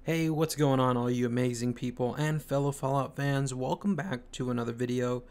Hey, what's going on, all you amazing people and fellow Fallout fans? Welcome back to another video.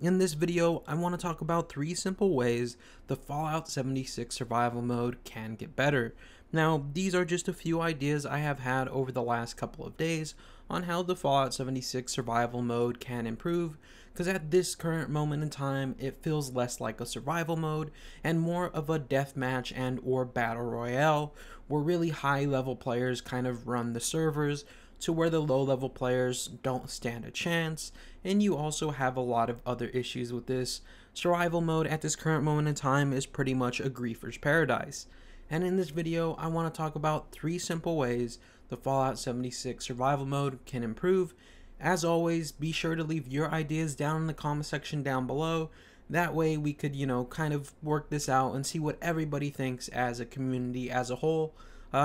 In this video, I want to talk about 3 simple ways the Fallout 76 survival mode can get better. Now, these are just a few ideas I have had over the last couple of days on how the Fallout 76 survival mode can improve, because at this current moment in time, it feels less like a survival mode and more of a deathmatch and or battle royale, where really high level players kind of run the servers to where the low level players don't stand a chance. And you also have a lot of other issues with this. Survival mode at this current moment in time is pretty much a griefer's paradise. And in this video, I want to talk about 3 simple ways the Fallout 76 survival mode can improve. As always, be sure to leave your ideas down in the comment section down below. That way we could, kind of work this out and see what everybody thinks as a community as a whole.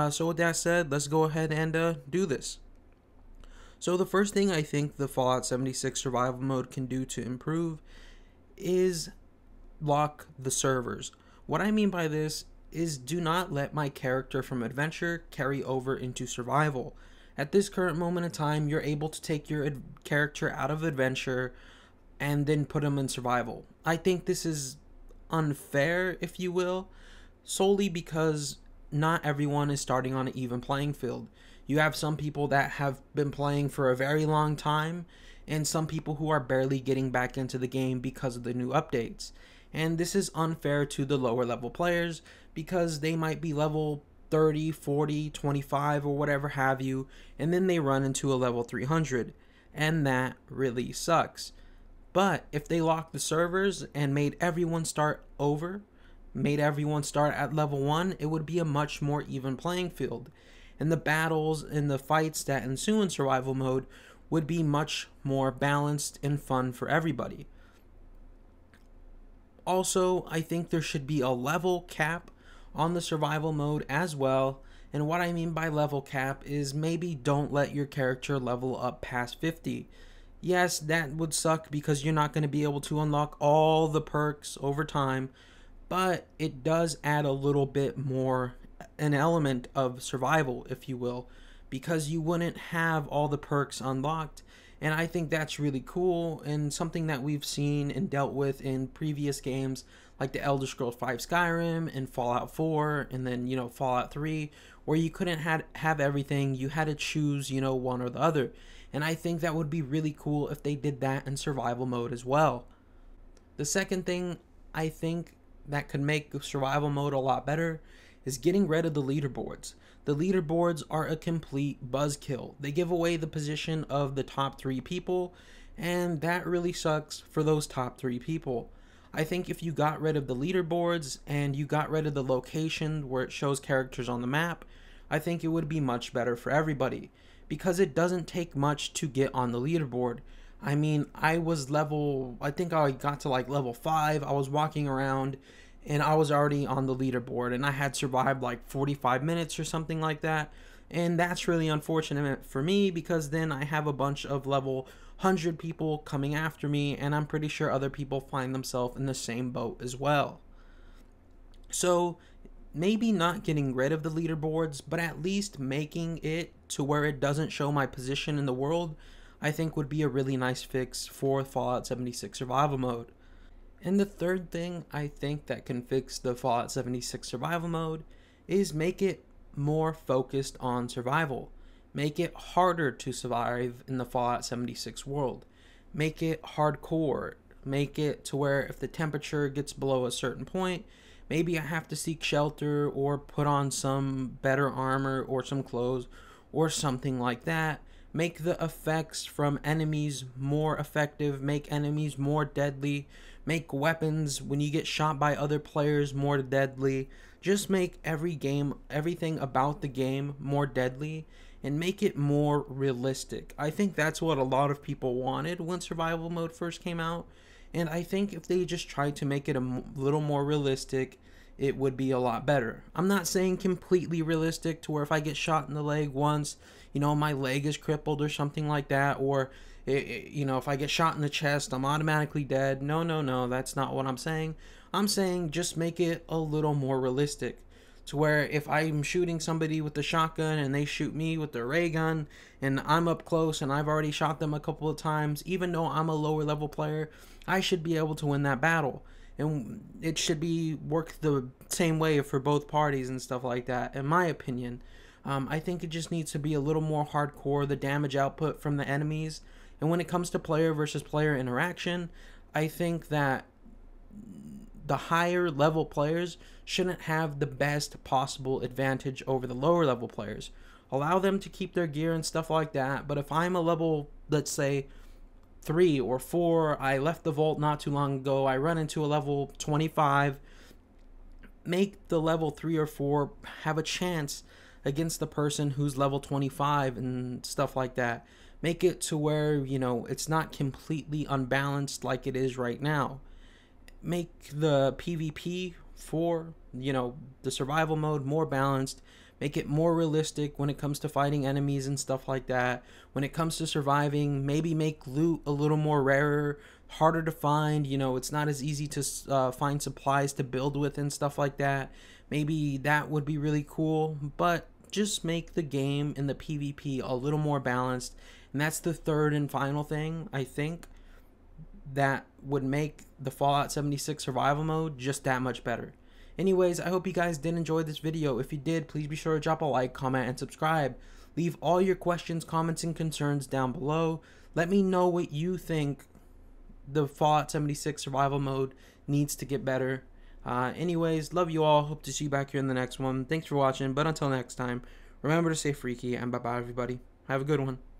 So with that said, let's go ahead and do this. So the first thing I think the Fallout 76 survival mode can do to improve is lock the servers. What I mean by this is do not let my character from adventure carry over into survival. At this current moment in time, you're able to take your character out of adventure and then put them in survival. I think this is unfair, if you will, solely because not everyone is starting on an even playing field. You have some people that have been playing for a very long time, and some people who are barely getting back into the game because of the new updates. And this is unfair to the lower level players because they might be level 30, 40, 25, or whatever have you, and then they run into a level 300, and that really sucks. But if they locked the servers and made everyone start over, made everyone start at level 1, it would be a much more even playing field. And the battles and the fights that ensue in survival mode would be much more balanced and fun for everybody. Also, I think there should be a level cap on the survival mode as well. And what I mean by level cap is maybe don't let your character level up past 50. Yes, that would suck because you're not going to be able to unlock all the perks over time, but it does add a little bit more, an element of survival, if you will, because you wouldn't have all the perks unlocked. And I think that's really cool and something that we've seen and dealt with in previous games like the Elder Scrolls V Skyrim and Fallout 4 and then, Fallout 3, where you couldn't have everything. You had to choose, one or the other. And I think that would be really cool if they did that in survival mode as well. The second thing I think that could make survival mode a lot better is getting rid of the leaderboards. The leaderboards are a complete buzzkill. They give away the position of the top 3 people, and that really sucks for those top 3 people. I think if you got rid of the leaderboards and you got rid of the location where it shows characters on the map, I think it would be much better for everybody, because it doesn't take much to get on the leaderboard. I mean, I think I got to like level 5. I was walking around and I was already on the leaderboard and I had survived like 45 minutes or something like that. And that's really unfortunate for me because then I have a bunch of level 100 people coming after me, and I'm pretty sure other people find themselves in the same boat as well. So maybe not getting rid of the leaderboards, but at least making it to where it doesn't show my position in the world, I think would be a really nice fix for Fallout 76 survival mode. And the third thing I think that can fix the Fallout 76 survival mode is make it more focused on survival. Make it harder to survive in the Fallout 76 world. Make it hardcore. Make it to where if the temperature gets below a certain point, maybe I have to seek shelter or put on some better armor or some clothes or something like that. Make the effects from enemies more effective, make enemies more deadly, make weapons when you get shot by other players more deadly. Just make everything about the game more deadly and make it more realistic. I think that's what a lot of people wanted when survival mode first came out, and I think if they just tried to make it a little more realistic, it would be a lot better. I'm not saying completely realistic to where if I get shot in the leg once, my leg is crippled or something like that, or if I get shot in the chest, I'm automatically dead. No, that's not what I'm saying. I'm saying just make it a little more realistic to where if I'm shooting somebody with the shotgun and they shoot me with the ray gun and I'm up close and I've already shot them a couple of times, even though I'm a lower level player, I should be able to win that battle. And it should be work the same way for both parties and stuff like that, in my opinion. I think it just needs to be a little more hardcore, the damage output from the enemies. And when it comes to player versus player interaction, I think that the higher level players shouldn't have the best possible advantage over the lower level players. Allow them to keep their gear and stuff like that, but if I'm a level, let's say 3 or 4, I left the vault not too long ago, I run into a level 25, make the level 3 or 4 have a chance against the person who's level 25 and stuff like that. Make it to where, you know, it's not completely unbalanced like it is right now. Make the PvP for, you know, the survival mode more balanced. Make it more realistic when it comes to fighting enemies and stuff like that. When it comes to surviving, maybe make loot a little more rarer, harder to find. You know, it's not as easy to find supplies to build with and stuff like that. Maybe that would be really cool, but just make the game and the PvP a little more balanced. And that's the third and final thing, I think, that would make the Fallout 76 survival mode just that much better. Anyways, I hope you guys did enjoy this video. If you did, please be sure to drop a like, comment, and subscribe. Leave all your questions, comments, and concerns down below. Let me know what you think the Fallout 76 survival mode needs to get better. Anyways, love you all. Hope to see you back here in the next one. Thanks for watching, but until next time, remember to stay freaky, and bye-bye, everybody. Have a good one.